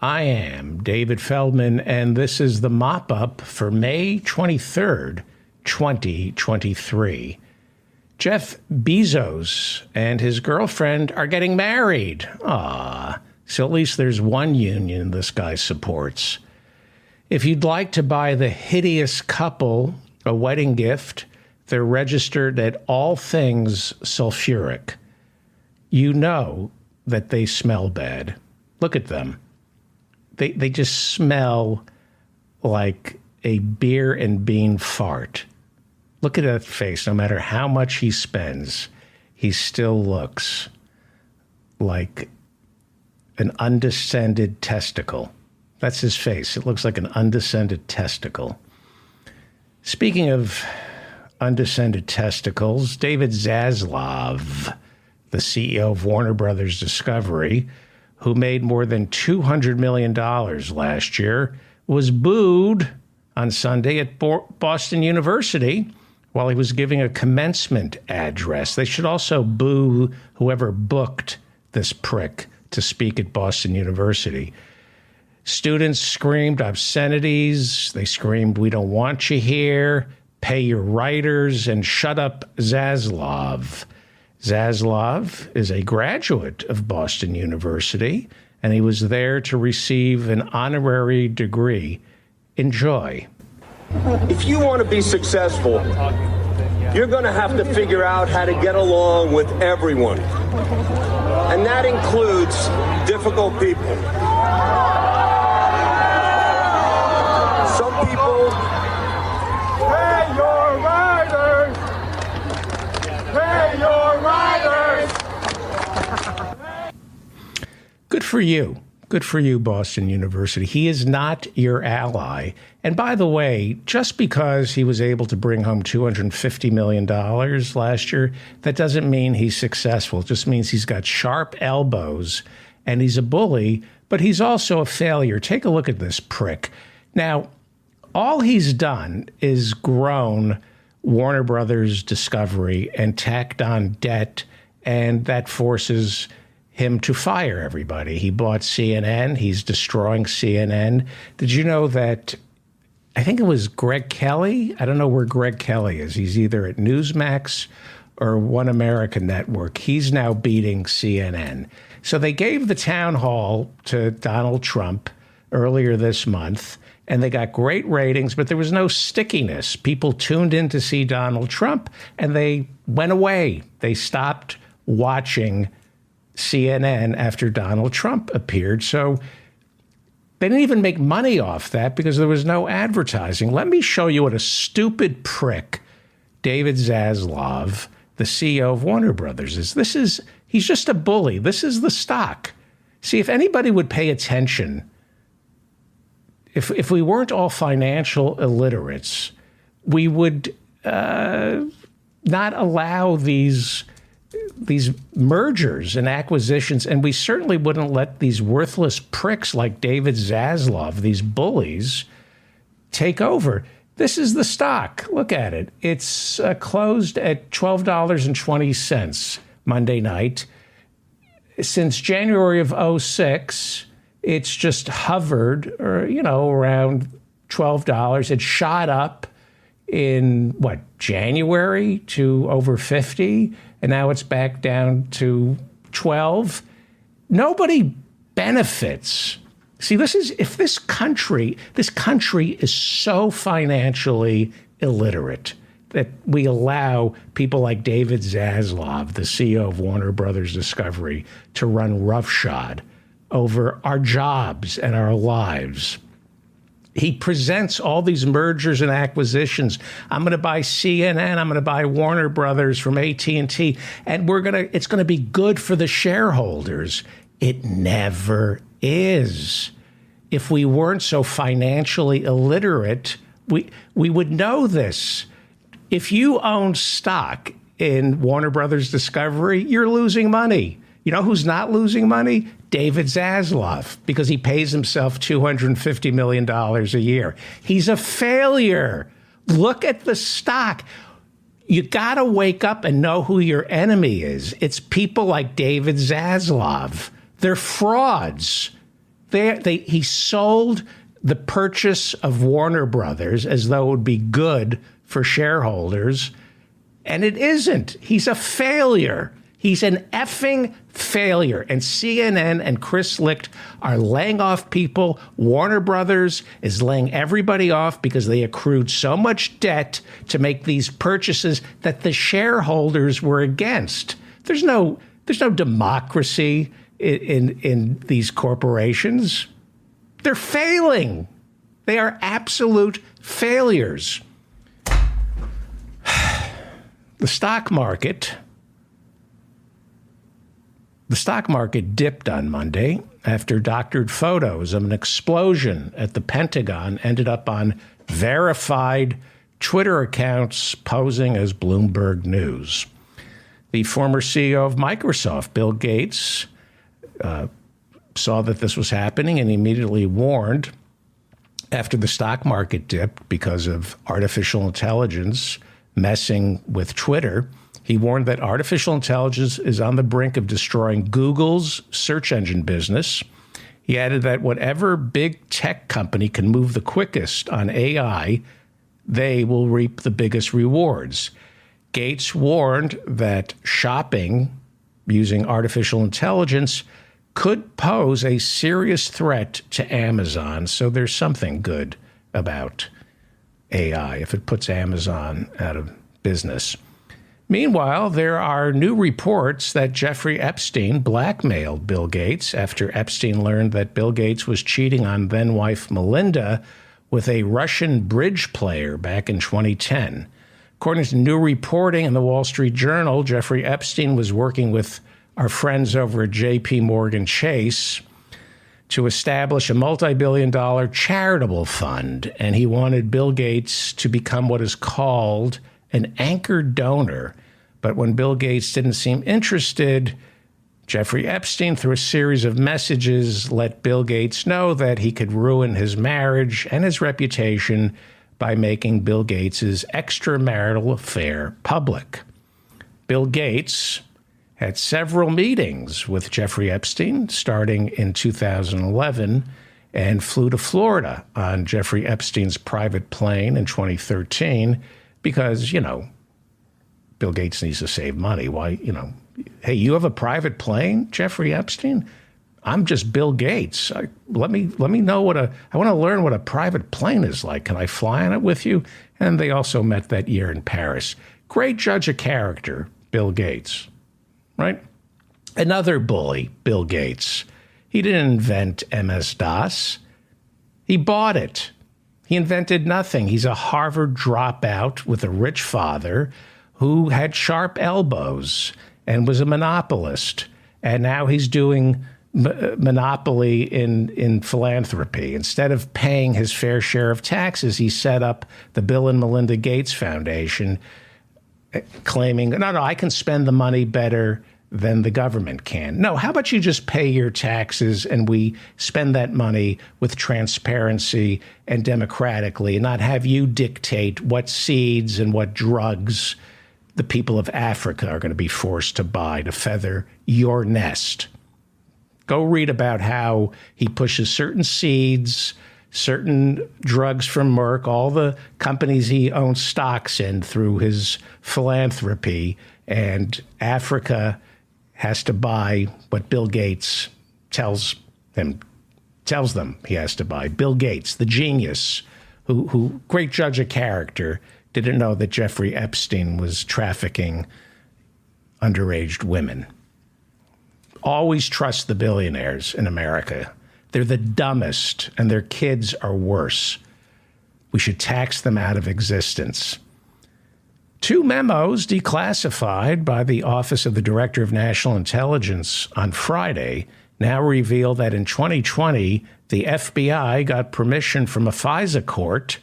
I am David Feldman, and this is the mop-up for May 23rd, 2023. Jeff Bezos and his girlfriend are getting married. So at least there's one union this guy supports. If you'd like to buy the hideous couple a wedding gift, they're registered at All Things Sulfuric. You know that they smell bad. Look at them. They just smell like a beer and bean fart. Look at that face. No matter how much he spends, he still looks like an undescended testicle. That's his face. It looks like an undescended testicle. Speaking of undescended testicles, David Zaslav, the CEO of Warner Brothers Discovery, who made more than $200 million last year, was booed on Sunday at Boston University while he was giving a commencement address. They should also boo whoever booked this prick to speak at Boston University. Students screamed obscenities. They screamed, "We don't want you here. Pay your writers and shut up Zaslav." Zaslav is a graduate of Boston University, and he was there to receive an honorary degree. Enjoy. If you want to be successful, you're going to have to figure out how to get along with everyone. And that includes difficult people. Some people... Pay your riders! Pay your riders! Good for you. Good for you, Boston University. He is not your ally. And by the way, just because he was able to bring home $250 million last year, that doesn't mean he's successful. It just means he's got sharp elbows and he's a bully, but he's also a failure. Take a look at this prick. Now, all he's done is grown Warner Brothers Discovery and tacked on debt, and that forces him to fire everybody. He bought CNN. He's destroying CNN. Did you know that, I think it was Greg Kelly? I don't know where Greg Kelly is. He's either at Newsmax or One America Network. He's now beating CNN. So they gave the town hall to Donald Trump earlier this month, and they got great ratings, but there was no stickiness. People tuned in to see Donald Trump, and they went away. They stopped watching CNN after Donald Trump appeared. So they didn't even make money off that because there was no advertising. Let me show you what a stupid prick David Zaslav, the CEO of Warner Brothers, is. He's just a bully. This is the stock. See, if anybody would pay attention, if we weren't all financial illiterates, we would not allow these mergers and acquisitions, and we certainly wouldn't let these worthless pricks like David Zaslav, these bullies, take over. This is the stock. Look at it. It's closed at $12.20 Monday night. Since January of 2006, it's just hovered, around $12. It shot up in, January to over 50, and now it's back down to 12. Nobody benefits. See, if this country is so financially illiterate that we allow people like David Zaslav, the CEO of Warner Brothers Discovery, to run roughshod over our jobs and our lives. He presents all these mergers and acquisitions. I'm going to buy CNN. I'm going to buy Warner Brothers from AT&T, and it's going to be good for the shareholders. It never is. If we weren't so financially illiterate, we would know this. If you own stock in Warner Brothers Discovery, you're losing money. You know who's not losing money? David Zaslav, because he pays himself $250 million a year. He's a failure. Look at the stock. You got to wake up and know who your enemy is. It's people like David Zaslav. They're frauds. He sold the purchase of Warner Brothers as though it would be good for shareholders, and it isn't. He's a failure. He's an effing failure. And CNN and Chris Licht are laying off people. Warner Brothers is laying everybody off because they accrued so much debt to make these purchases that the shareholders were against. There's no democracy in these corporations. They're failing. They are absolute failures. The stock market dipped on Monday after doctored photos of an explosion at the Pentagon ended up on verified Twitter accounts posing as Bloomberg News. The former CEO of Microsoft, Bill Gates, saw that this was happening and immediately warned after the stock market dipped because of artificial intelligence messing with Twitter. He warned that artificial intelligence is on the brink of destroying Google's search engine business. He added that whatever big tech company can move the quickest on AI, they will reap the biggest rewards. Gates warned that shopping using artificial intelligence could pose a serious threat to Amazon. So there's something good about AI if it puts Amazon out of business. Meanwhile, there are new reports that Jeffrey Epstein blackmailed Bill Gates after Epstein learned that Bill Gates was cheating on then-wife Melinda with a Russian bridge player back in 2010. According to new reporting in the Wall Street Journal, Jeffrey Epstein was working with our friends over at J.P. Morgan Chase to establish a multi-billion-dollar charitable fund, and he wanted Bill Gates to become what is called an anchor donor. But when Bill Gates didn't seem interested, Jeffrey Epstein, through a series of messages, let Bill Gates know that he could ruin his marriage and his reputation by making Bill Gates's extramarital affair public. Bill Gates had several meetings with Jeffrey Epstein starting in 2011 and flew to Florida on Jeffrey Epstein's private plane in 2013 because, Bill Gates needs to save money. Why, hey, you have a private plane, Jeffrey Epstein? I'm just Bill Gates. Let me know I want to learn what a private plane is like. Can I fly on it with you? And they also met that year in Paris. Great judge of character, Bill Gates, right? Another bully, Bill Gates. He didn't invent MS-DOS. He bought it. He invented nothing. He's a Harvard dropout with a rich father who had sharp elbows and was a monopolist. And now he's doing monopoly in philanthropy. Instead of paying his fair share of taxes, he set up the Bill and Melinda Gates Foundation, claiming, no, I can spend the money better than the government can. No, how about you just pay your taxes and we spend that money with transparency and democratically, and not have you dictate what seeds and what drugs the people of Africa are going to be forced to buy to feather your nest. Go read about how he pushes certain seeds, certain drugs from Merck, all the companies he owns stocks in through his philanthropy, and Africa has to buy what Bill Gates tells them he has to buy. Bill Gates, the genius, who great judge of character, didn't know that Jeffrey Epstein was trafficking underage women. Always trust the billionaires in America. They're the dumbest, and their kids are worse. We should tax them out of existence. Two memos declassified by the Office of the Director of National Intelligence on Friday now reveal that in 2020, the FBI got permission from a FISA court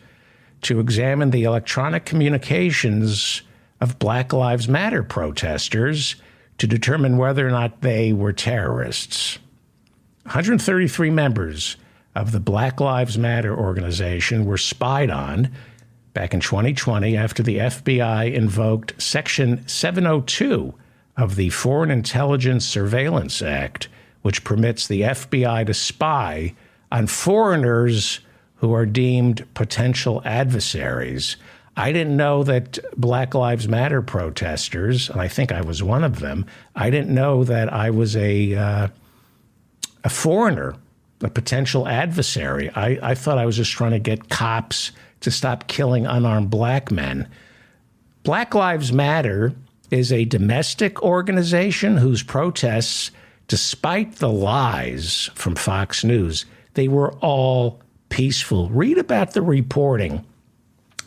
to examine the electronic communications of Black Lives Matter protesters to determine whether or not they were terrorists. 133 members of the Black Lives Matter organization were spied on back in 2020 after the FBI invoked Section 702 of the Foreign Intelligence Surveillance Act, which permits the FBI to spy on foreigners who are deemed potential adversaries. I didn't know that Black Lives Matter protesters, and I think I was one of them, I didn't know that I was a foreigner, a potential adversary. I thought I was just trying to get cops to stop killing unarmed black men. Black Lives Matter is a domestic organization whose protests, despite the lies from Fox News, they were all peaceful. Read about the reporting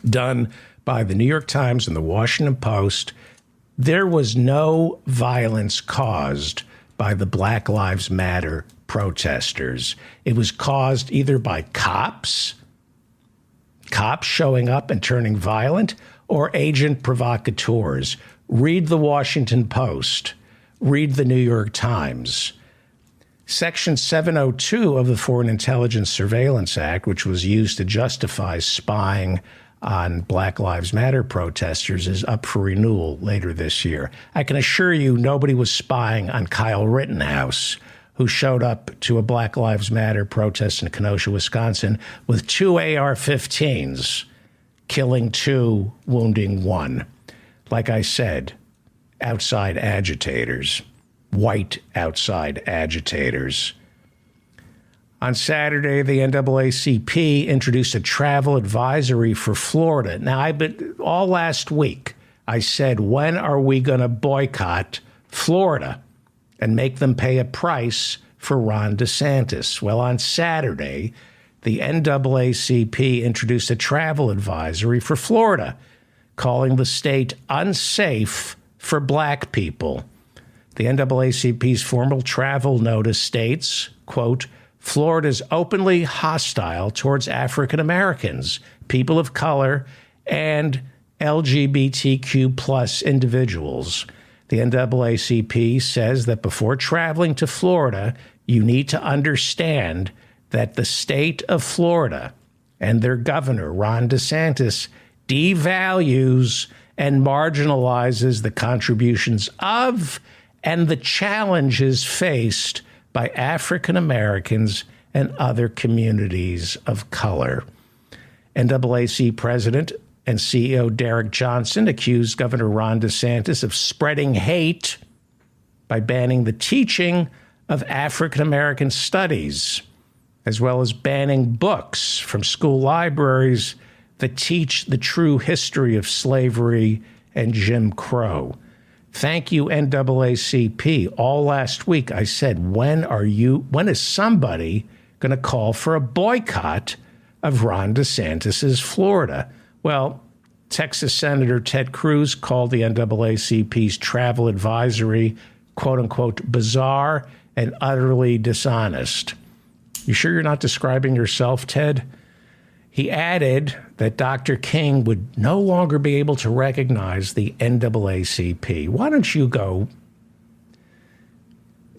done by the New York Times and the Washington Post. There was no violence caused by the Black Lives Matter protesters. It was caused either by cops showing up and turning violent, or agent provocateurs. Read the Washington Post. Read the New York Times. Section 702 of the Foreign Intelligence Surveillance Act, which was used to justify spying on Black Lives Matter protesters, is up for renewal later this year. I can assure you nobody was spying on Kyle Rittenhouse, who showed up to a Black Lives Matter protest in Kenosha, Wisconsin, with 2 AR-15s, killing 2, wounding 1. Like I said, outside agitators, white outside agitators. On Saturday, the NAACP introduced a travel advisory for Florida. Now, all last week, I said, when are we going to boycott Florida and make them pay a price for Ron DeSantis? Well, on Saturday, the NAACP introduced a travel advisory for Florida, calling the state unsafe for black people. The NAACP's formal travel notice states, quote, Florida is openly hostile towards African Americans, people of color, and LGBTQ plus individuals. The NAACP says that before traveling to Florida, you need to understand that the state of Florida and their governor, Ron DeSantis, devalues and marginalizes the contributions of and the challenges faced by African Americans and other communities of color. NAACP President and CEO Derek Johnson accused Governor Ron DeSantis of spreading hate by banning the teaching of African American studies, as well as banning books from school libraries that teach the true history of slavery and Jim Crow. Thank you, NAACP. All last week, I said, when is somebody going to call for a boycott of Ron DeSantis's Florida? Well, Texas Senator Ted Cruz called the NAACP's travel advisory, quote unquote, bizarre and utterly dishonest. You sure you're not describing yourself, Ted? He added that Dr. King would no longer be able to recognize the NAACP. Why don't you go?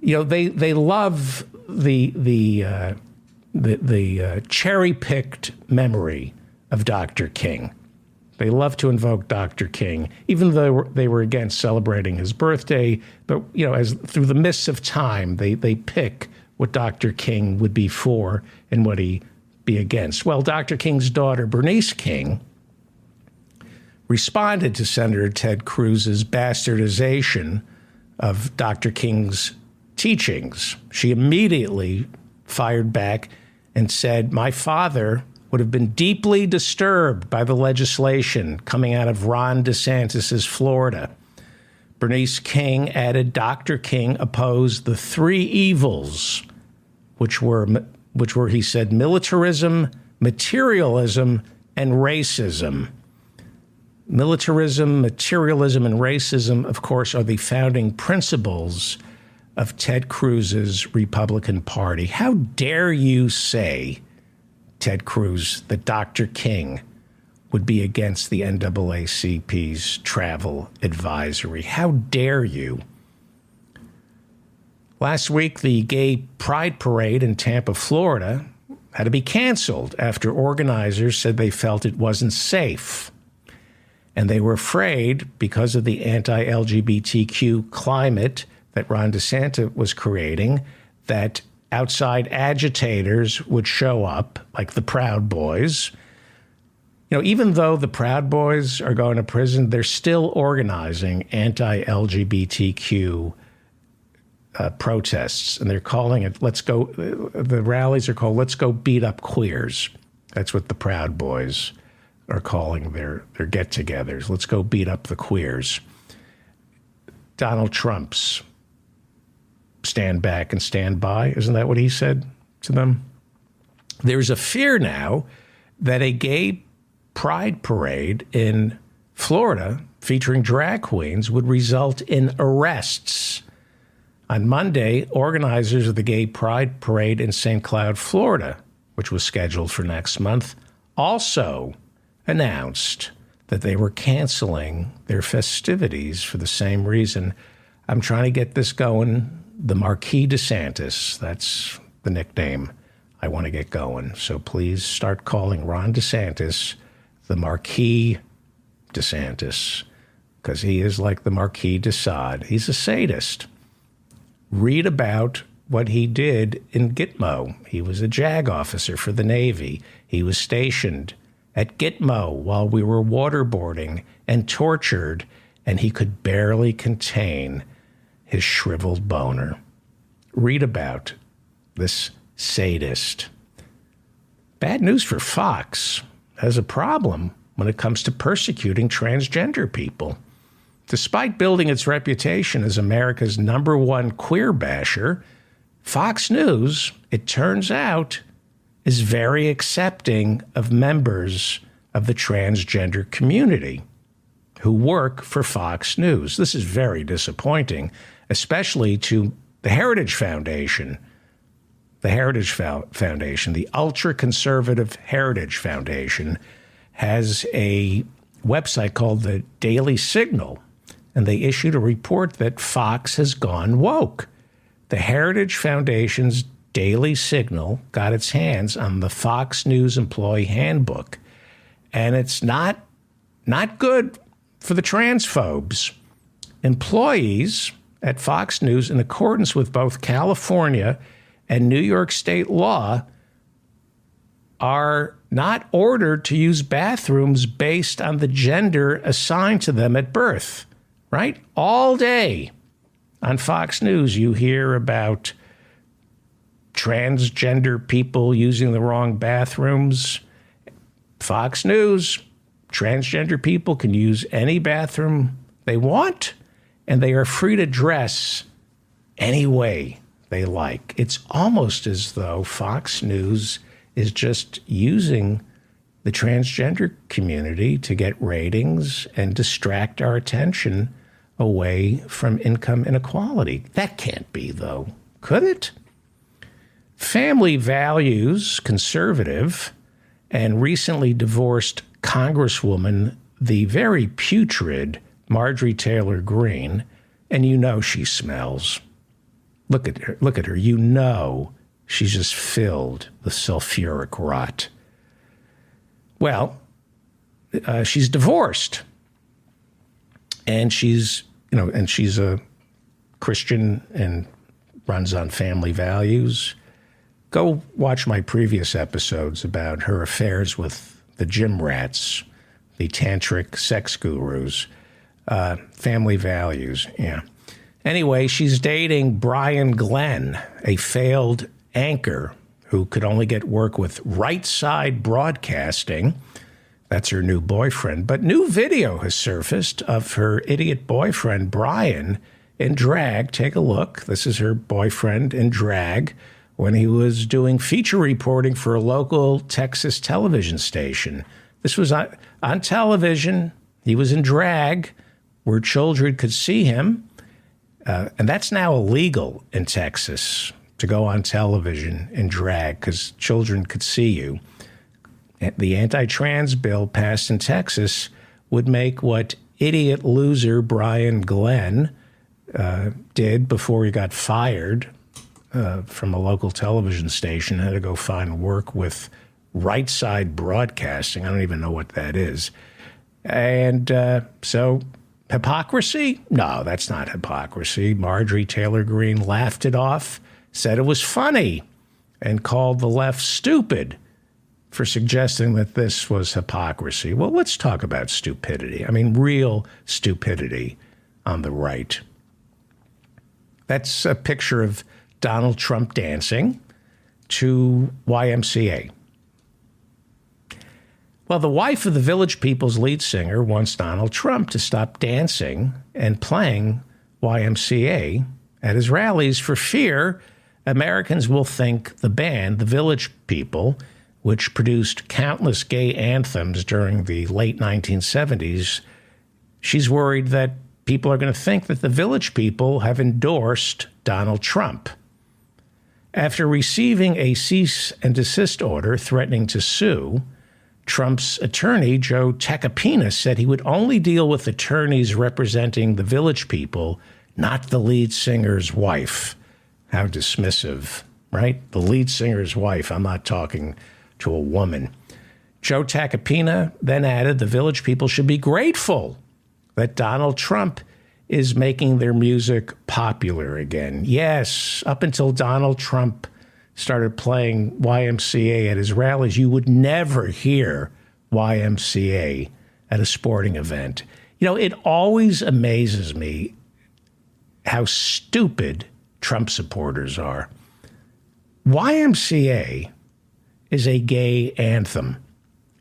You know, they love the cherry-picked memory of Dr. King. They love to invoke Dr. King, even though they were against celebrating his birthday. But, you know, as through the mists of time, they pick what Dr. King would be for and what he be against. Well, Dr. King's daughter, Bernice King, responded to Senator Ted Cruz's bastardization of Dr. King's teachings. She immediately fired back and said, my father would have been deeply disturbed by the legislation coming out of Ron DeSantis's Florida. Bernice King added Dr. King opposed the 3 evils, which were, he said, militarism, materialism, and racism. Militarism, materialism, and racism, of course, are the founding principles of Ted Cruz's Republican Party. How dare you say, Ted Cruz, that Dr. King would be against the NAACP's travel advisory? How dare you? Last week, the Gay Pride Parade in Tampa, Florida, had to be canceled after organizers said they felt it wasn't safe. And they were afraid, because of the anti-LGBTQ climate that Ron DeSantis was creating, that outside agitators would show up, like the Proud Boys. You know, even though the Proud Boys are going to prison, they're still organizing anti-LGBTQ protests, and they're calling it, the rallies are called, Let's Go Beat Up Queers. That's what the Proud Boys are calling their get-togethers. Let's go beat up the queers. Donald Trump's stand back and stand by. Isn't that what he said to them? There's a fear now that a gay pride parade in Florida featuring drag queens would result in arrests. On Monday, organizers of the gay pride parade in St. Cloud, Florida, which was scheduled for next month, also announced that they were canceling their festivities for the same reason. I'm trying to get this going. The Marquis DeSantis, that's the nickname I want to get going. So please start calling Ron DeSantis the Marquis DeSantis, because he is like the Marquis de Sade. He's a sadist. Read about what he did in Gitmo. He was a JAG officer for the Navy. He was stationed at Gitmo while we were waterboarding and tortured, and he could barely contain his shriveled boner. Read about this sadist. Bad news for Fox. Has a problem when it comes to persecuting transgender people. Despite building its reputation as America's #1 queer basher, Fox News, it turns out, is very accepting of members of the transgender community who work for Fox News. This is very disappointing, especially to the Heritage Foundation. The Heritage Foundation, the ultra-conservative Heritage Foundation, has a website called the Daily Signal, and they issued a report that Fox has gone woke. The Heritage Foundation's Daily Signal got its hands on the Fox News Employee Handbook, and it's not good for the transphobes. Employees at Fox News, in accordance with both California and New York state law, are not ordered to use bathrooms based on the gender assigned to them at birth, right? All day on Fox News, you hear about transgender people using the wrong bathrooms. Fox News, transgender people can use any bathroom they want, and they are free to dress any way they like. It's almost as though Fox News is just using the transgender community to get ratings and distract our attention away from income inequality. That can't be, though, could it? Family Values conservative and recently divorced Congresswoman, the very putrid Marjorie Taylor Greene, and you know she smells. Look at her. You know she's just filled with sulfuric rot. Well, she's divorced, and she's a Christian and runs on Family Values. Go watch my previous episodes about her affairs with the gym rats, the tantric sex gurus. Family Values, yeah. Anyway, she's dating Brian Glenn, a failed anchor who could only get work with Right Side Broadcasting. That's her new boyfriend. But new video has surfaced of her idiot boyfriend, Brian, in drag. Take a look. This is her boyfriend in drag when he was doing feature reporting for a local Texas television station. This was on television. He was in drag where children could see him. And that's now illegal in Texas, to go on television in drag because children could see you. The anti-trans bill passed in Texas would make what idiot loser Brian Glenn did before he got fired from a local television station, had to go find work with Right Side Broadcasting. I don't even know what that is. And so hypocrisy? No, that's not hypocrisy. Marjorie Taylor Greene laughed it off said it was funny and called the left stupid for suggesting that this was hypocrisy. Well, let's talk about stupidity. I mean, real stupidity on the right. That's a picture of Donald Trump dancing to YMCA. Well, the wife of the Village People's lead singer wants Donald Trump to stop dancing and playing YMCA at his rallies for fear Americans will think the band, the Village People, which produced countless gay anthems during the late 1970s, she's worried that people are going to think that the Village People have endorsed Donald Trump. After receiving a cease and desist order threatening to sue, Trump's attorney, Joe Tacopina, said he would only deal with attorneys representing the Village People, not the lead singer's wife. How dismissive, right? The lead singer's wife. I'm not talking to a woman. Joe Tacopina then added the Village People should be grateful that Donald Trump is making their music popular again. Yes, up until Donald Trump started playing YMCA at his rallies, you would never hear YMCA at a sporting event. You know, it always amazes me how stupid Trump supporters are. YMCA is a gay anthem.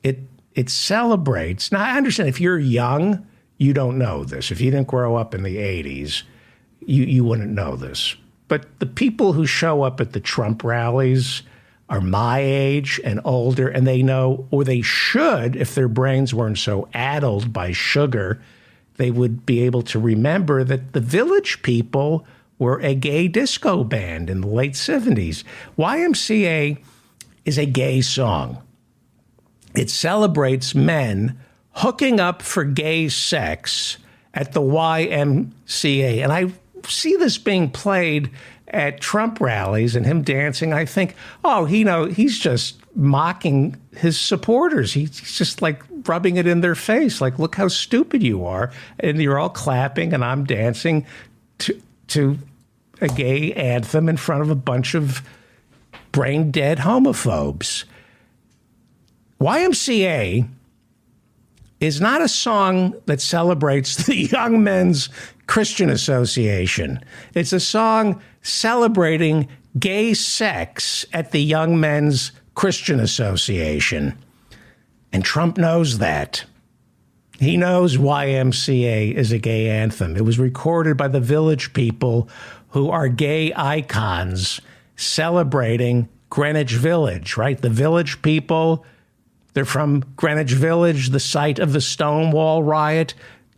It celebrates. Now, I understand if you're young, you don't know this. If you didn't grow up in the 80s, you wouldn't know this. But the people who show up at the Trump rallies are my age and older, and they know, or they should, if their brains weren't so addled by sugar, they would be able to remember that the Village People were a gay disco band in the late 70s. YMCA is a gay song. It celebrates men hooking up for gay sex at the YMCA. And I see this being played at Trump rallies and him dancing. I think, oh, he's just mocking his supporters. He's just like rubbing it in their face. Like, look how stupid you are. And you're all clapping and I'm dancing to a gay anthem in front of a bunch of brain dead homophobes. YMCA is not a song that celebrates the Young Men's Christian Association. It's a song celebrating gay sex at the Young Men's Christian Association. And Trump knows that. He knows YMCA is a gay anthem. It was recorded by the Village People, who are gay icons celebrating Greenwich Village, right? The Village People, they're from Greenwich Village, the site of the Stonewall riot.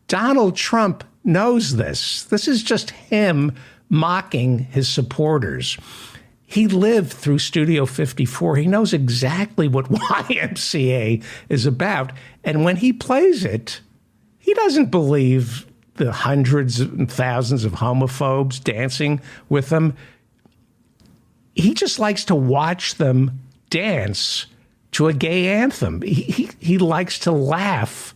Donald Trump knows this. This is just him mocking his supporters. He lived through Studio 54. He knows exactly what YMCA is about. And when he plays it, he doesn't believe the hundreds and thousands of homophobes dancing with him. He just likes to watch them dance to a gay anthem. He likes to laugh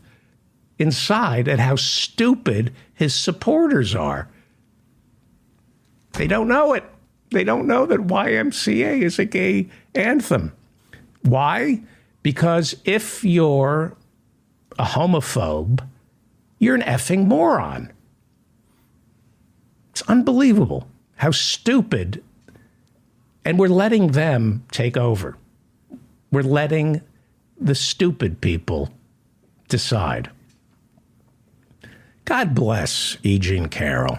inside at how stupid his supporters are. They don't know it. They don't know that YMCA is a gay anthem. Why? Because if you're a homophobe, you're an effing moron. It's unbelievable how stupid, and we're letting them take over. We're letting the stupid people decide. God bless E. Jean Carroll.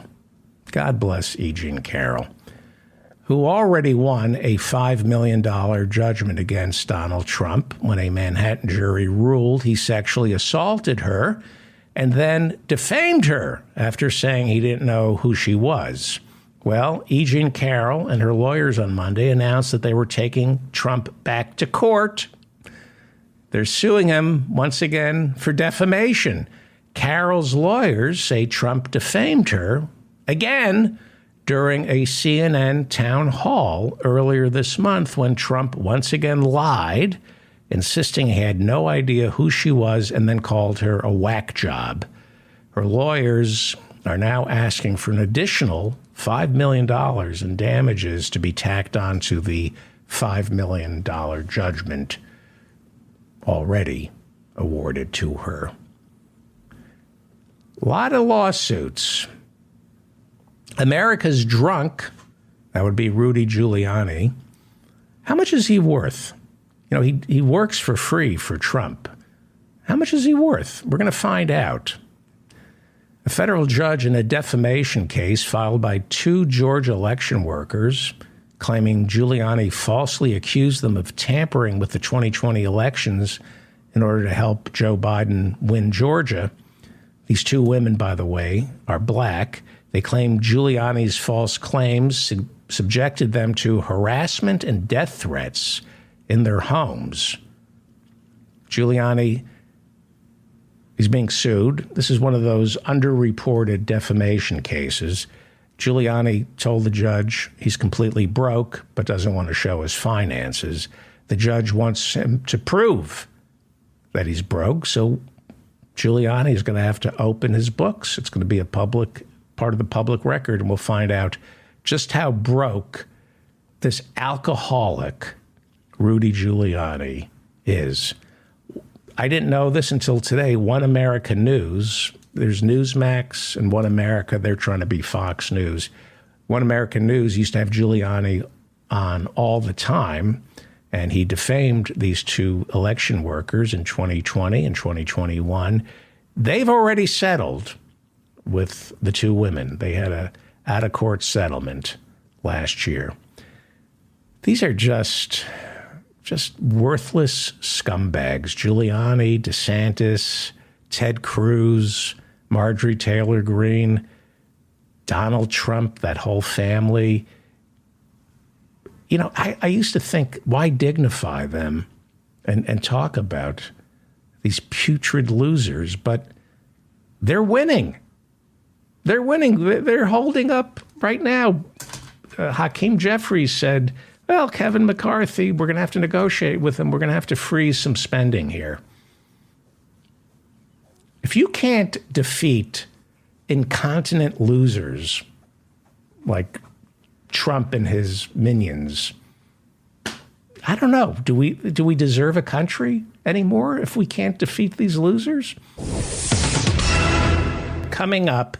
God bless E. Jean Carroll, who already won a $5 million judgment against Donald Trump when a Manhattan jury ruled he sexually assaulted her and then defamed her after saying he didn't know who she was. Well, E. Jean Carroll and her lawyers on Monday announced that they were taking Trump back to court. They're suing him once again for defamation. Carroll's lawyers say Trump defamed her again during a CNN town hall earlier this month when Trump once again lied, insisting he had no idea who she was and then called her a whack job. Her lawyers are now asking for an additional $5 million in damages to be tacked onto the $5 million judgment already awarded to her. A lot of lawsuits. America's drunk. That would be Rudy Giuliani. How much is he worth? You know, he works for free for Trump. How much is he worth? We're going to find out. A federal judge in a defamation case filed by 2 Georgia election workers claiming Giuliani falsely accused them of tampering with the 2020 elections in order to help Joe Biden win Georgia. These 2 women, by the way, are black. They claim Giuliani's false claims subjected them to harassment and death threats in their homes. Giuliani is being sued. This is one of those underreported defamation cases. Giuliani told the judge he's completely broke, but doesn't want to show his finances. The judge wants him to prove that he's broke, so Giuliani is going to have to open his books. It's going to be a public part of the public record, and we'll find out just how broke this alcoholic Rudy Giuliani is. I didn't know this until today. One America News, there's Newsmax and One America. They're trying to be Fox News. One America News used to have Giuliani on all the time, and he defamed these 2 election workers in 2020 and 2021. They've already settled with the 2 women. They had a out-of-court settlement last year. These are just worthless scumbags. Giuliani, DeSantis, Ted Cruz, Marjorie Taylor Greene, Donald Trump, that whole family. You know, I used to think, why dignify them and talk about these putrid losers? But they're winning. They're winning. They're holding up right now. Hakeem Jeffries said, well, Kevin McCarthy, we're going to have to negotiate with him. We're going to have to freeze some spending here. If you can't defeat incontinent losers like Trump and his minions, I don't know. Do we deserve a country anymore if we can't defeat these losers? Coming up,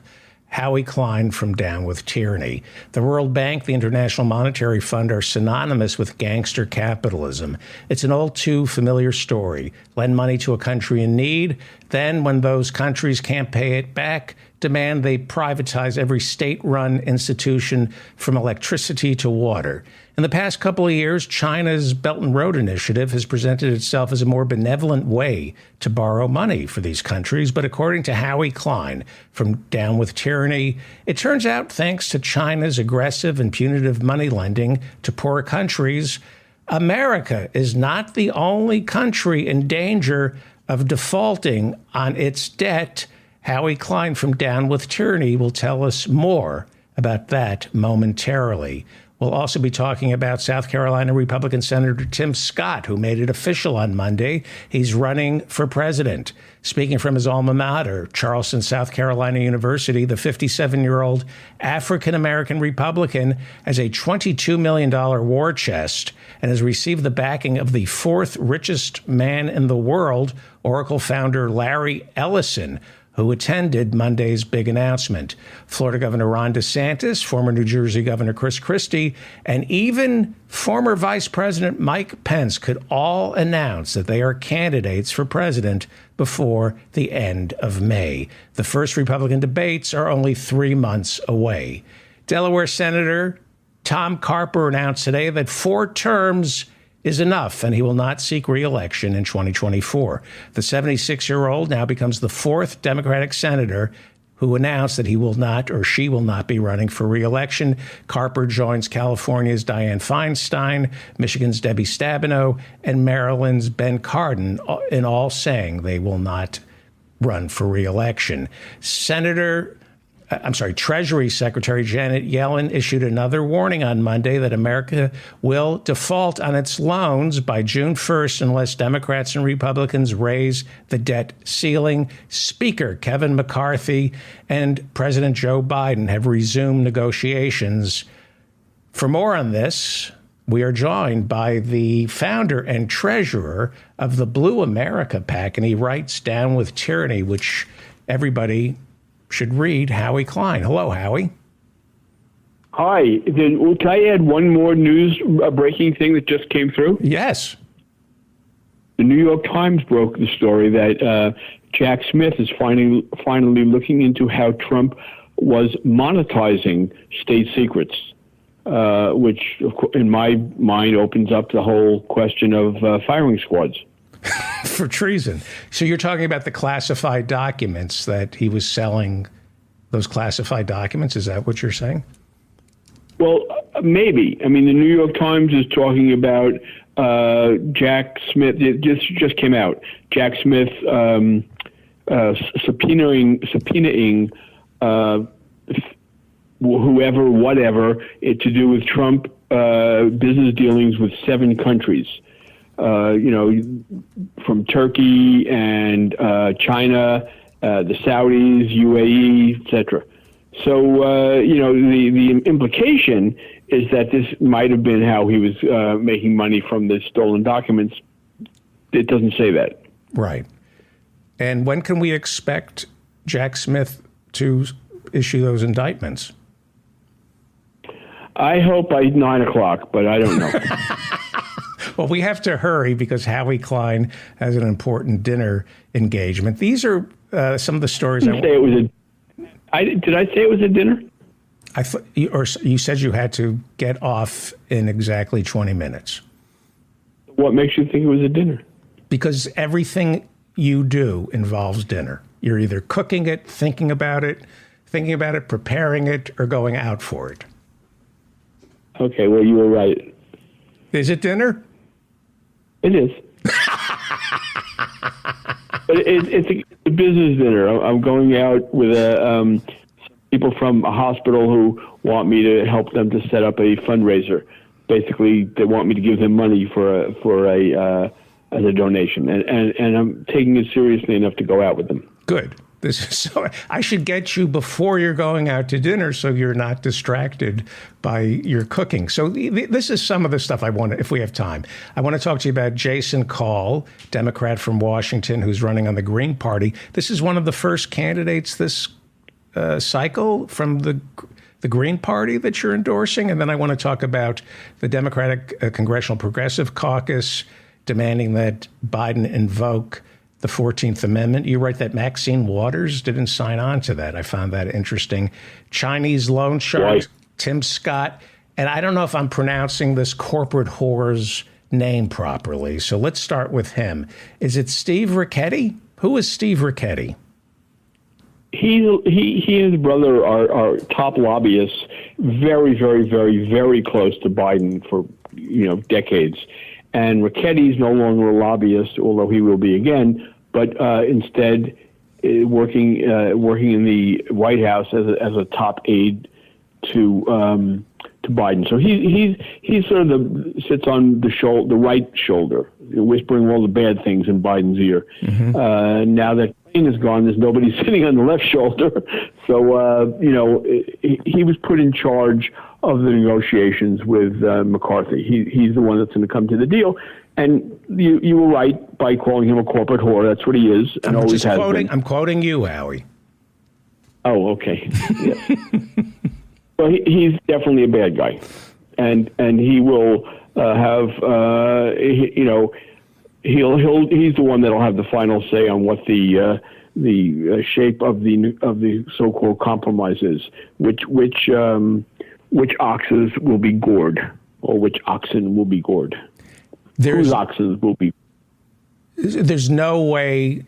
Howie Klein from Down with Tyranny. The World Bank, the International Monetary Fund are synonymous with gangster capitalism. It's an all too familiar story. Lend money to a country in need. Then, when those countries can't pay it back, demand they privatize every state-run institution from electricity to water. In the past couple of years, China's Belt and Road Initiative has presented itself as a more benevolent way to borrow money for these countries. But according to Howie Klein from Down with Tyranny, it turns out thanks to China's aggressive and punitive money lending to poor countries, America is not the only country in danger of defaulting on its debt. Howie Klein from Down with Tyranny will tell us more about that momentarily. We'll also be talking about South Carolina Republican Senator Tim Scott, who made it official on Monday. He's running for president. Speaking from his alma mater, Charleston, South Carolina University, the 57-year-old African-American Republican has a $22 million war chest and has received the backing of the 4th richest man in the world, Oracle founder Larry Ellison, who attended Monday's big announcement. Florida Governor Ron DeSantis, former New Jersey Governor Chris Christie, and even former Vice President Mike Pence could all announce that they are candidates for president before the end of May. The first Republican debates are only 3 months away. Delaware Senator Tom Carper announced today that 4 terms is enough, and he will not seek re-election in 2024. The 76-year-old now becomes the 4th Democratic senator who announced that he will not or she will not be running for re-election. Carper joins California's Dianne Feinstein, Michigan's Debbie Stabenow, and Maryland's Ben Cardin, in all saying they will not run for re-election. Senator Treasury Secretary Janet Yellen issued another warning on Monday that America will default on its loans by June 1st unless Democrats and Republicans raise the debt ceiling. Speaker Kevin McCarthy and President Joe Biden have resumed negotiations. For more on this, we are joined by the founder and treasurer of the Blue America PAC, and he writes Down with Tyranny, which everybody should read, Howie Klein. Hello, Howie. Hi. Can I add one more breaking thing that just came through? Yes. The New York Times broke the story that Jack Smith is finally looking into how Trump was monetizing state secrets, which, in my mind, opens up the whole question of firing squads. For treason. So you're talking about the classified documents that he was selling, those classified documents? Is that what you're saying? Well, maybe. I mean, the New York Times is talking about Jack Smith. It just came out. Jack Smith subpoenaing whoever, whatever, to do with Trump business dealings with 7 countries. From Turkey and China, the Saudis, UAE, etc. So, the implication is that this might have been how he was making money from the stolen documents. It doesn't say that. Right. And when can we expect Jack Smith to issue those indictments? I hope by 9 o'clock, but I don't know. Well, we have to hurry because Howie Klein has an important dinner engagement. These are some of the stories. Did I say it was a dinner? I thought, or you said you had to get off in exactly 20 minutes. What makes you think it was a dinner? Because everything you do involves dinner. You're either cooking it, thinking about it, preparing it, or going out for it. Okay, well, you were right. Is it dinner? It is. But it's a business dinner. I'm going out with people from a hospital who want me to help them to set up a fundraiser. Basically, they want me to give them money as a donation, and I'm taking it seriously enough to go out with them. Good. So I should get you before you're going out to dinner so you're not distracted by your cooking. So this is some of the stuff I want to, if we have time. I want to talk to you about Jason Call, Democrat from Washington, who's running on the Green Party. This is one of the first candidates this cycle from the Green Party that you're endorsing. And then I want to talk about the Democratic Congressional Progressive Caucus demanding that Biden invoke the 14th Amendment. You write that Maxine Waters didn't sign on to that. I found that interesting. Chinese loan shark, Tim Scott. And I don't know if I'm pronouncing this corporate whore's name properly. So let's start with him. Is it Steve Ricchetti? Who is Steve Ricchetti? He and his brother are top lobbyists, very, very, very, very close to Biden for decades. And Ricchetti's no longer a lobbyist, although he will be again, but instead working in the White House as a top aide to Biden. So he sort of sits on the right shoulder, whispering all the bad things in Biden's ear. Mm-hmm. Now that Clinton is gone, there's nobody sitting on the left shoulder. So he was put in charge of the negotiations with McCarthy. He's the one that's going to come to the deal. And you were right by calling him a corporate whore. That's what he is, and always has been. I'm quoting you, Howie. Oh, okay. Yes. Well, he's definitely a bad guy, and he will have he's the one that'll have the final say on what the shape of the so-called compromise is, which oxes will be gored, or which oxen will be gored. Whose oxen will be. There's no way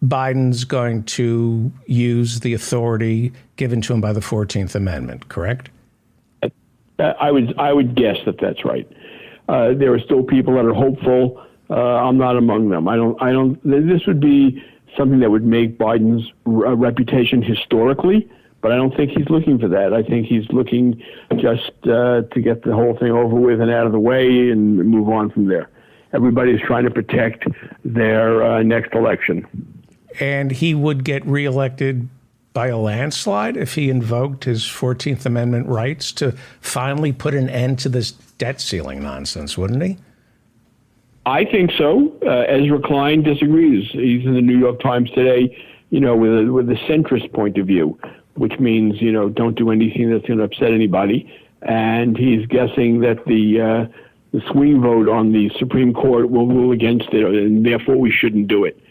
Biden's going to use the authority given to him by the 14th Amendment, correct? I would guess that's right. There are still people that are hopeful. I'm not among them. I don't. This would be something that would make Biden's reputation historically But I don't think he's looking for that. I think he's looking just to get the whole thing over with and out of the way and move on from there. Everybody's trying to protect their next election. And he would get reelected by a landslide if he invoked his 14th Amendment rights to finally put an end to this debt ceiling nonsense, wouldn't he? I think so. Ezra Klein disagrees. He's in the New York Times today, with a centrist point of view, which means, don't do anything that's going to upset anybody. And he's guessing that the swing vote on the Supreme Court will rule against it, and therefore we shouldn't do it.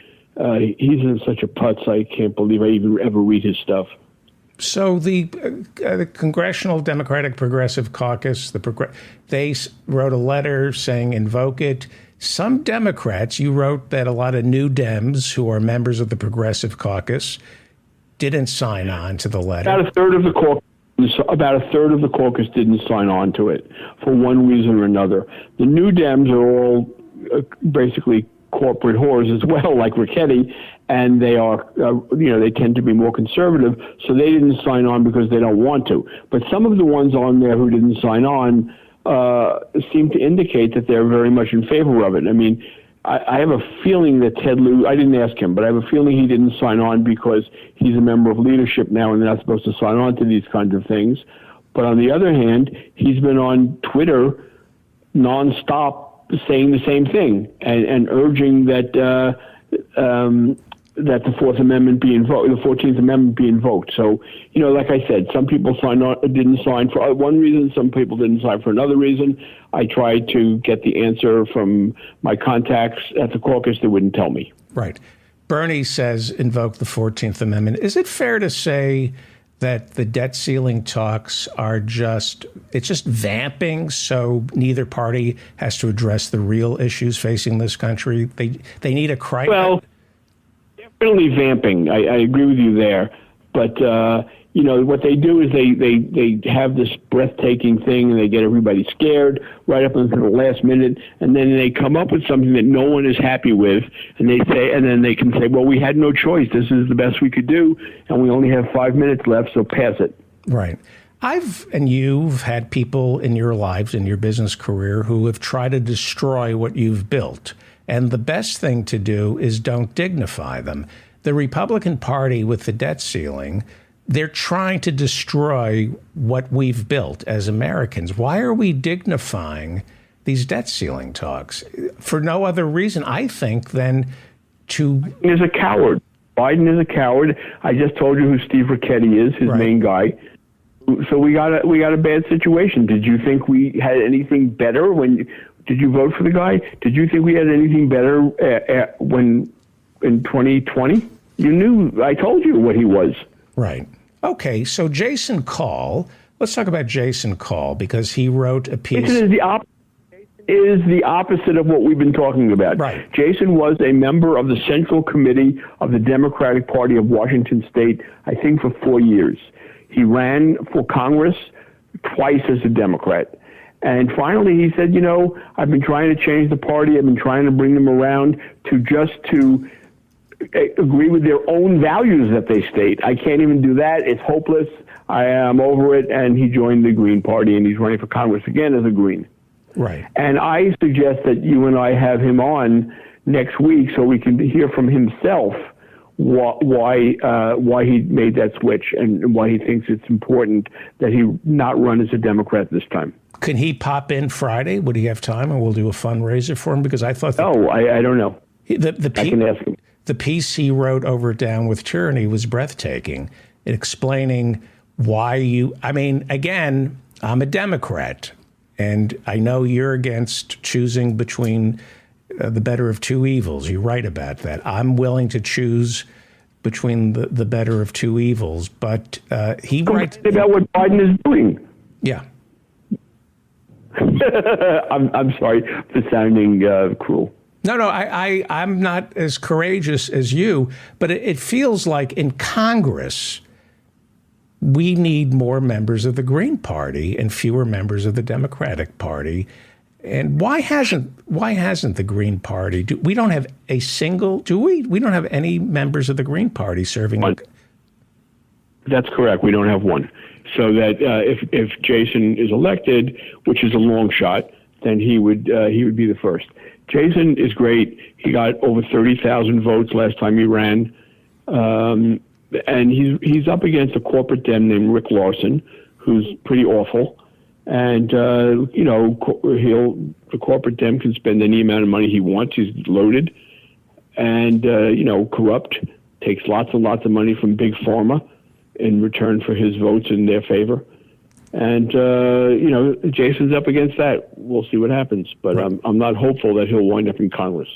He's in such a putz, I can't believe I even ever read his stuff. So the Congressional Democratic Progressive Caucus, they wrote a letter saying invoke it. Some Democrats, you wrote that a lot of new Dems who are members of the Progressive Caucus didn't sign on to the letter. About a third of the caucus didn't sign on to it for one reason or another. The new Dems are all basically corporate whores as well, like Ricchetti, and they are, they tend to be more conservative, so they didn't sign on because they don't want to. But some of the ones on there who didn't sign on seem to indicate that they're very much in favor of it. I mean, I have a feeling that Ted Lieu, I didn't ask him, but I have a feeling he didn't sign on because he's a member of leadership now and they're not supposed to sign on to these kinds of things. But on the other hand, he's been on Twitter nonstop saying the same thing and urging that that the Fourth Amendment be invoked, the 14th Amendment be invoked. So, like I said, some people didn't sign for one reason, some people didn't sign for another reason. I tried to get the answer from my contacts at the caucus. They wouldn't tell me. Right. Bernie says invoke the 14th Amendment. Is it fair to say that the debt ceiling talks are just vamping, so neither party has to address the real issues facing this country? They need a crisis. Well, definitely vamping. I agree with you there. But, what they do is they have this breathtaking thing and they get everybody scared right up until the last minute. And then they come up with something that no one is happy with. And then they can say, well, we had no choice. This is the best we could do. And we only have 5 minutes left, so pass it. Right. You've had people in your lives, in your business career, who have tried to destroy what you've built. And the best thing to do is don't dignify them. The Republican Party with the debt ceiling, they're trying to destroy what we've built as Americans. Why are we dignifying these debt ceiling talks? For no other reason, I think, than to... Biden is a coward. Biden is a coward. I just told you who Steve Ricchetti is, his main guy. So we got a bad situation. Did you think we had anything better did you vote for the guy? Did you think we had anything better when in 2020? You knew. I told you what he was. Right. Okay. So Jason Call. Let's talk about Jason Call because he wrote a piece. Jason is the opposite of what we've been talking about. Right. Jason was a member of the Central Committee of the Democratic Party of Washington State, I think, for 4 years. He ran for Congress twice as a Democrat. And finally, he said, I've been trying to change the party. I've been trying to bring them around to agree with their own values that they state. I can't even do that. It's hopeless. I am over it. And he joined the Green Party, and he's running for Congress again as a Green. Right. And I suggest that you and I have him on next week so we can hear from himself why he made that switch and why he thinks it's important that he not run as a Democrat this time. Can he pop in Friday? Would he have time? And we'll do a fundraiser for him because I thought. No, I don't know. I can ask him. The piece he wrote over Down with Tyranny was breathtaking, explaining why again, I'm a Democrat, and I know you're against choosing between the better of two evils. You write about that. I'm willing to choose between the better of two evils, but he writes about what Biden is doing. Yeah. I'm sorry for sounding cruel. No, I'm not as courageous as you, but it feels like in Congress, we need more members of the Green Party and fewer members of the Democratic Party. And why hasn't the Green Party? We don't have a single, do we? We don't have any members of the Green Party serving. That's correct. We don't have one. So that if Jason is elected, which is a long shot, then he would be the first. Jason is great. He got over 30,000 votes last time he ran, and he's up against a corporate dem named Rick Larson, who's pretty awful. And the corporate dem can spend any amount of money he wants. He's loaded, and corrupt. Takes lots and lots of money from Big Pharma in return for his votes in their favor. And, Jason's up against that. We'll see what happens. But right. I'm not hopeful that he'll wind up in Congress.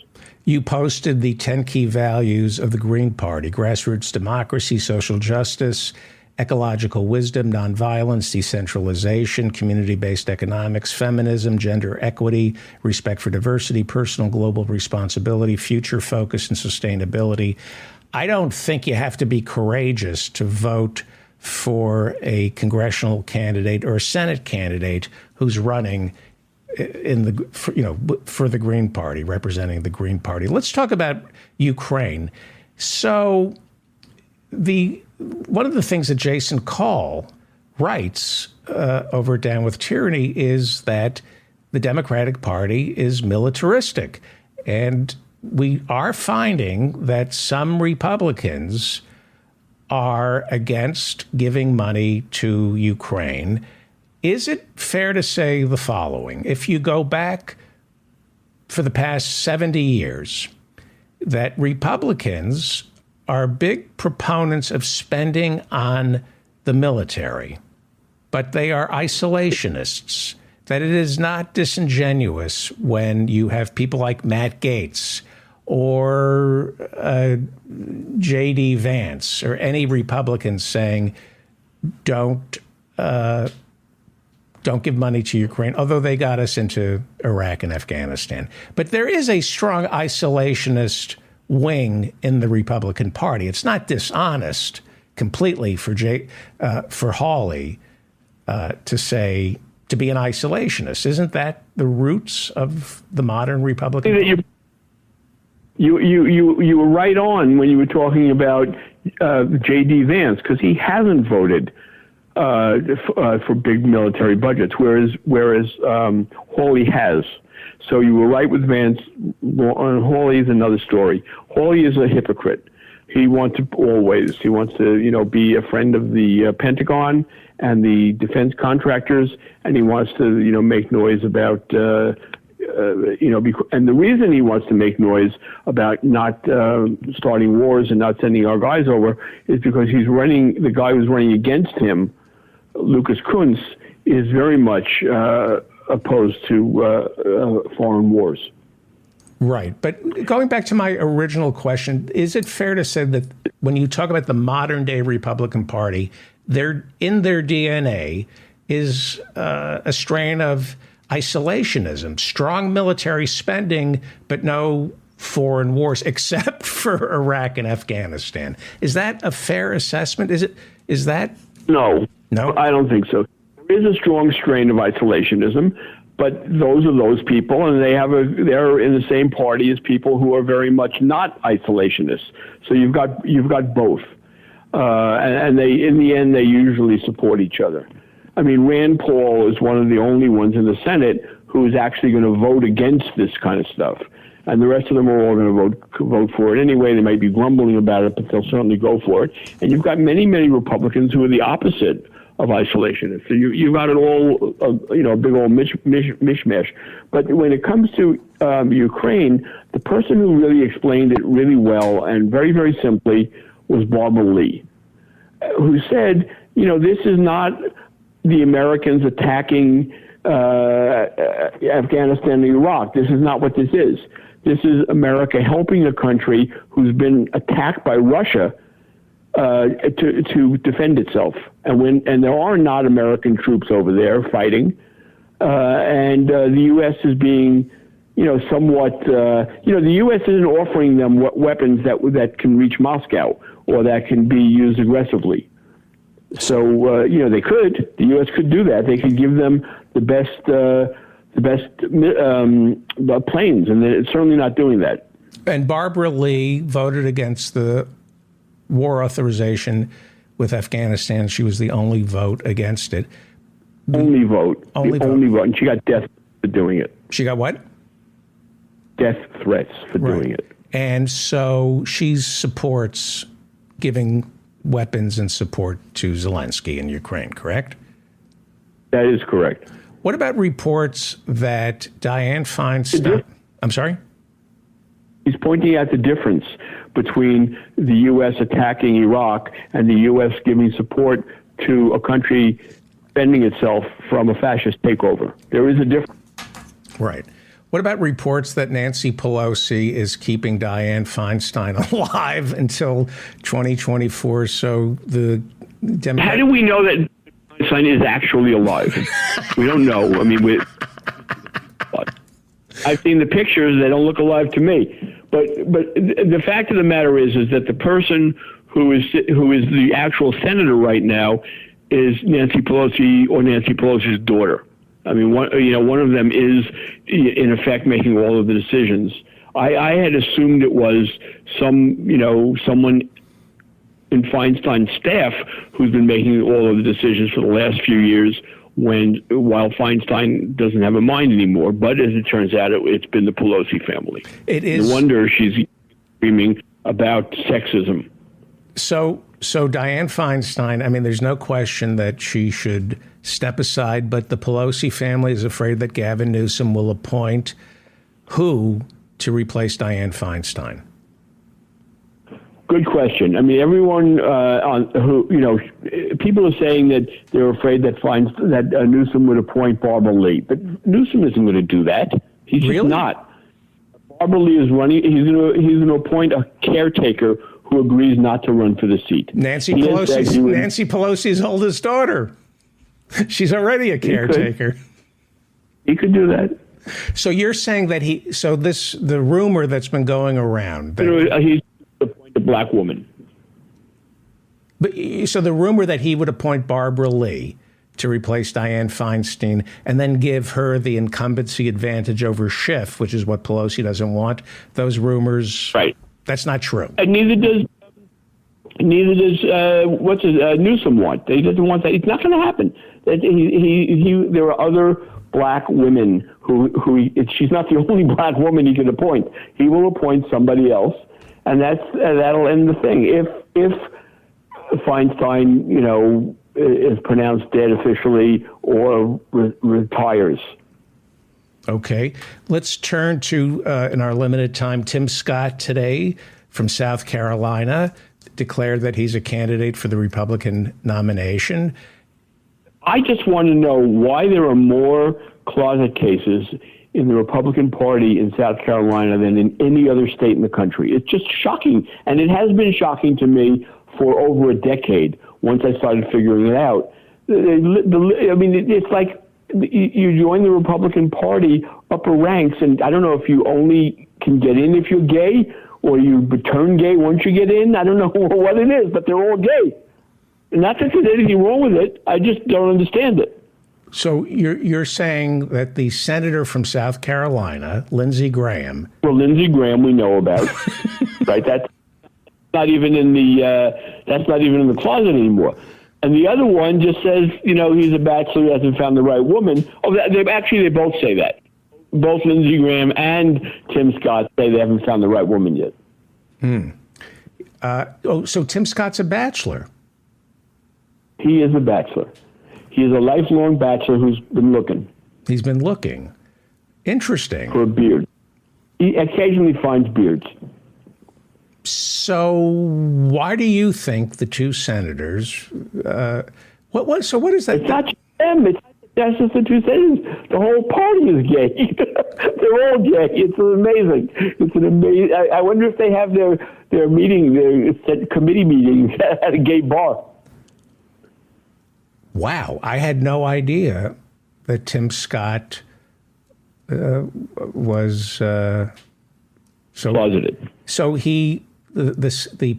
You posted the 10 key values of the Green Party: grassroots democracy, social justice, ecological wisdom, nonviolence, decentralization, community-based economics, feminism, gender equity, respect for diversity, personal global responsibility, future focus, and sustainability. I don't think you have to be courageous to vote for a congressional candidate or a Senate candidate who's running for the Green Party, representing the Green Party. Let's talk about Ukraine. So one of the things that Jason Call writes over Down with Tyranny is that the Democratic Party is militaristic. And we are finding that some Republicans are against giving money to Ukraine. Is it fair to say the following? If you go back for the past 70 years, that Republicans are big proponents of spending on the military, but they are isolationist, that it is not disingenuous when you have people like Matt Gaetz or J.D. Vance or any Republicans saying, don't give money to Ukraine, although they got us into Iraq and Afghanistan. But there is a strong isolationist wing in the Republican Party. It's not dishonest completely for Hawley to be an isolationist. Isn't that the roots of the modern Republican Party? You were right on when you were talking about J.D. Vance, because he hasn't voted for big military budgets, whereas Hawley has. So you were right with Vance. Hawley is another story. Hawley is a hypocrite. He wants to be a friend of the Pentagon and the defense contractors, and he wants to make noise about and the reason he wants to make noise about not starting wars and not sending our guys over is because the guy who's running against him, Lucas Kunce, is very much opposed to foreign wars. Right. But going back to my original question, is it fair to say that when you talk about the modern day Republican Party, in their DNA is a strain of isolationism, strong military spending, but no foreign wars except for Iraq and Afghanistan? Is that a fair assessment? Is that? No, I don't think so. There is a strong strain of isolationism, but those are those people, and they're in the same party as people who are very much not isolationists. So you've got both, and they in the end they usually support each other. I mean, Rand Paul is one of the only ones in the Senate who is actually going to vote against this kind of stuff. And the rest of them are all going to vote for it anyway. They might be grumbling about it, but they'll certainly go for it. And you've got many, many Republicans who are the opposite of isolationists. So you've got it all, a big old mishmash. But when it comes to Ukraine, the person who really explained it really well and very, very simply was Barbara Lee, who said, this is not the Americans attacking Afghanistan and Iraq. This is not what this is. This is America helping a country who's been attacked by Russia to defend itself. And there are not American troops over there fighting. And the U.S. is being, somewhat, the U.S. isn't offering them weapons that can reach Moscow or that can be used aggressively. So, they could. The U.S. could do that. They could give them the best planes, and they're certainly not doing that. And Barbara Lee voted against the war authorization with Afghanistan. She was the only vote against it. Only vote. Only vote. And she got death for doing it. She got what? Death threats for doing it. And so she supports giving weapons and support to Zelensky in Ukraine, correct? That is correct. What about reports that Dianne Feinstein... I'm sorry? He's pointing out the difference between the U.S. attacking Iraq and the U.S. giving support to a country defending itself from a fascist takeover. There is a difference. Right. What about reports that Nancy Pelosi is keeping Dianne Feinstein alive until 2024? So the How do we know that Feinstein is actually alive? We don't know. I mean, I've seen the pictures; they don't look alive to me. But the fact of the matter is that the person who is the actual senator right now is Nancy Pelosi or Nancy Pelosi's daughter. I mean, one of them is in effect making all of the decisions. I had assumed it was someone in Feinstein's staff who's been making all of the decisions for the last few years, while Feinstein doesn't have a mind anymore. But as it turns out, it's been the Pelosi family. It is. No wonder she's screaming about sexism. So Dianne Feinstein, I mean, there's no question that she should step aside, but the Pelosi family is afraid that Gavin Newsom will appoint who to replace Dianne Feinstein? Good question. I mean, everyone people are saying that they're afraid that Newsom would appoint Barbara Lee, but Newsom isn't going to do that. He's just not. Barbara Lee is running. He's going to appoint a caretaker who agrees not to run for the seat. Nancy Pelosi's oldest daughter. She's already a caretaker. He could do that. So you're saying that the rumor that's been going around that he's appoint a black woman. But so the rumor that he would appoint Barbara Lee to replace Dianne Feinstein and then give her the incumbency advantage over Schiff, which is what Pelosi doesn't want. Those rumors, right? That's not true. And neither does Newsom want. He doesn't want that. It's not going to happen. There are other black women she's not the only black woman he can appoint. He will appoint somebody else, and that'll end the thing. If Feinstein, is pronounced dead officially or retires. Okay, let's turn to in our limited time. Tim Scott today from South Carolina declared that he's a candidate for the Republican nomination. I just want to know why there are more closet cases in the Republican Party in South Carolina than in any other state in the country. It's just shocking, and it has been shocking to me for over a decade once I started figuring it out. I mean, it's like you join the Republican Party upper ranks, and I don't know if you only can get in if you're gay or you turn gay once you get in. I don't know what it is, but they're all gay. Not that there's anything wrong with it. I just don't understand it. So you're saying that the senator from South Carolina, Lindsey Graham. Well, Lindsey Graham we know about, right? That's not even in the closet anymore. And the other one just says, he's a bachelor who hasn't found the right woman. Oh, they both say that. Both Lindsey Graham and Tim Scott say they haven't found the right woman yet. So Tim Scott's a bachelor. He is a bachelor. He is a lifelong bachelor who's been looking. He's been looking. Interesting. For a beard. He occasionally finds beards. So why do you think the two senators, what is that? It's not just them. That's just the two senators. The whole party is gay. They're all gay. It's amazing. It's an amazing. I wonder if they have their meeting, their committee meetings at a gay bar. Wow, I had no idea that Tim Scott was so closeted. So the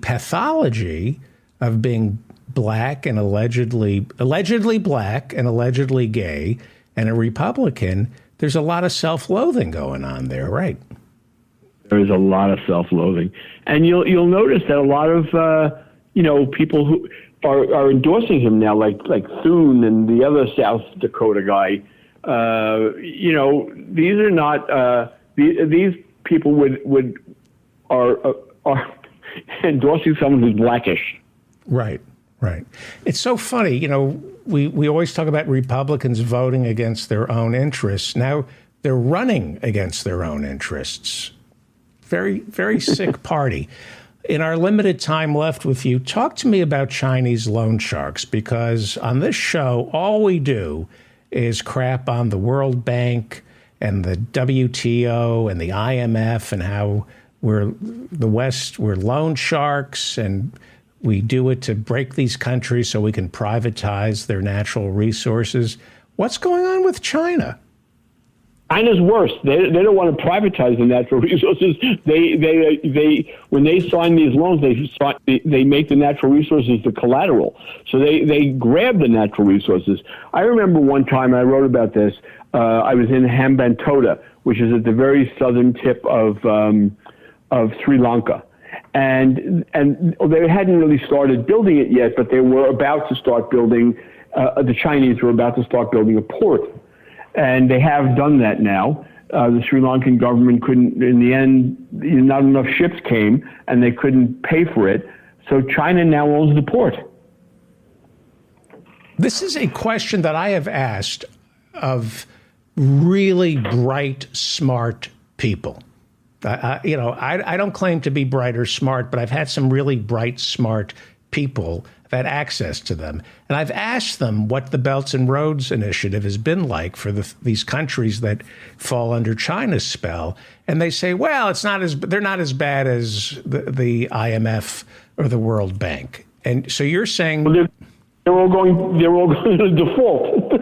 pathology of being black and allegedly black and allegedly gay and a Republican, there's a lot of self-loathing going on there, right? There is a lot of self-loathing, and you'll notice that a lot of people who are endorsing him now, like Thune and the other South Dakota guy. These are not these people are endorsing someone who's blackish. Right. It's so funny, we always talk about Republicans voting against their own interests. Now they're running against their own interests. Very, very sick party. In our limited time left with you, talk to me about Chinese loan sharks, because on this show, all we do is crap on the World Bank and the WTO and the IMF and how we're loan sharks, and we do it to break these countries so we can privatize their natural resources. What's going on with China? China's worse. They don't want to privatize the natural resources. They when they sign these loans, they make the natural resources the collateral. So they grab the natural resources. I remember one time I wrote about this. I was in Hambantota, which is at the very southern tip of Sri Lanka, and they hadn't really started building it yet, but they were about to start building. The Chinese were about to start building a port. And they have done that now. The Sri Lankan government couldn't, in the end, not enough ships came, and they couldn't pay for it. So China now owns the port. This is a question that I have asked of really bright, smart people. I don't claim to be bright or smart, but I've had some really bright, smart people. I've had access to them. And I've asked them what the Belts and Roads Initiative has been like for these countries that fall under China's spell. And they say, well, they're not as bad as the IMF or the World Bank. And so you're saying... Well, they're all going to default.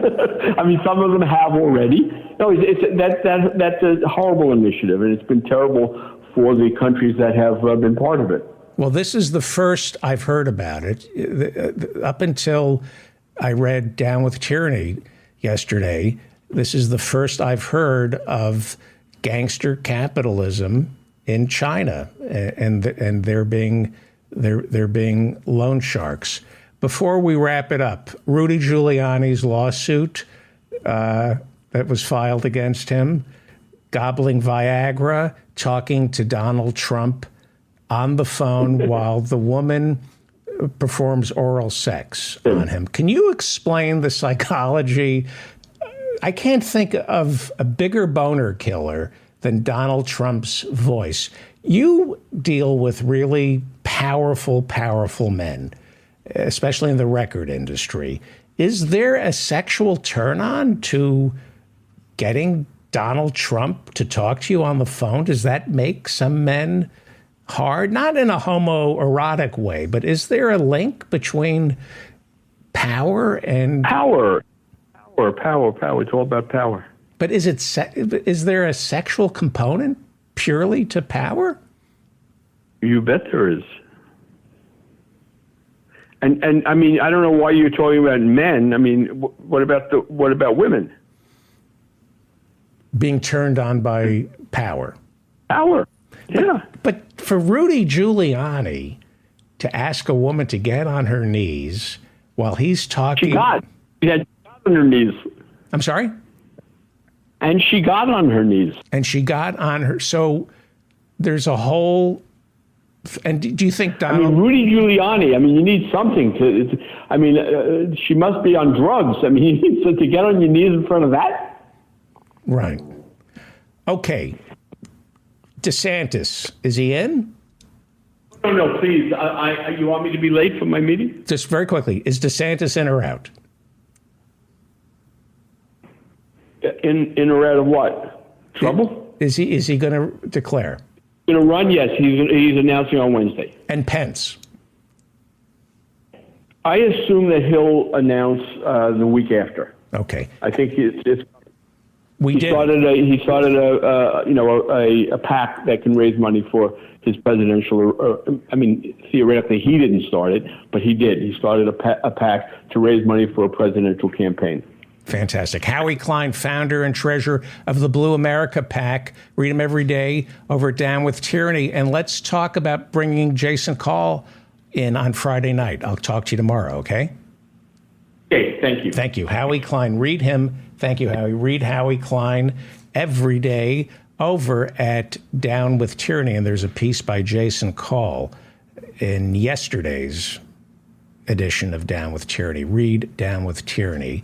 I mean, some of them have already. No, that's a horrible initiative, and it's been terrible for the countries that have been part of it. Well, this is the first I've heard about it. Up until I read Down with Tyranny yesterday, this is the first I've heard of gangster capitalism in China, and they're being loan sharks. Before we wrap it up, Rudy Giuliani's lawsuit that was filed against him, gobbling Viagra, talking to Donald Trump on the phone while the woman performs oral sex on him. Can you explain the psychology? I can't think of a bigger boner killer than Donald Trump's voice. You deal with really powerful men, especially in the record industry. Is there a sexual turn-on to getting Donald Trump to talk to you on the phone? Does that make some men hard? Not in a homoerotic way, but is there a link between power and... Power. It's all about power. But is there a sexual component purely to power? You bet there is. And I mean, I don't know why you're talking about men. I mean, what about women? Being turned on by power. Power. Yeah. But for Rudy Giuliani to ask a woman to get on her knees while he's talking... She had on her knees. I'm sorry? And she got on her knees. And she got on her... So there's a whole... And do you think Donald... I mean, Rudy Giuliani, I mean, you need something to... she must be on drugs. I mean, you need to get on your knees in front of that? Right. Okay. DeSantis, is he in? No, please. You want me to be late for my meeting? Just very quickly, is DeSantis in or out? In or out of what? Trouble? Is he going to declare? Going to run? Yes, he's announcing on Wednesday. And Pence? I assume that he'll announce the week after. Okay. I think it's. He started a PAC that can raise money for his presidential. I mean, theoretically, he didn't start it, but he did. He started a PAC to raise money for a presidential campaign. Fantastic. Howie Klein, founder and treasurer of the Blue America PAC. Read him every day over at Down with Tyranny. And let's talk about bringing Jason Call in on Friday night. I'll talk to you tomorrow, okay? Okay, thank you. Thank you. Howie Klein. Read him. Thank you, Howie. Read Howie Klein every day over at Down with Tyranny. And there's a piece by Jason Call in yesterday's edition of Down with Tyranny. Read Down with Tyranny.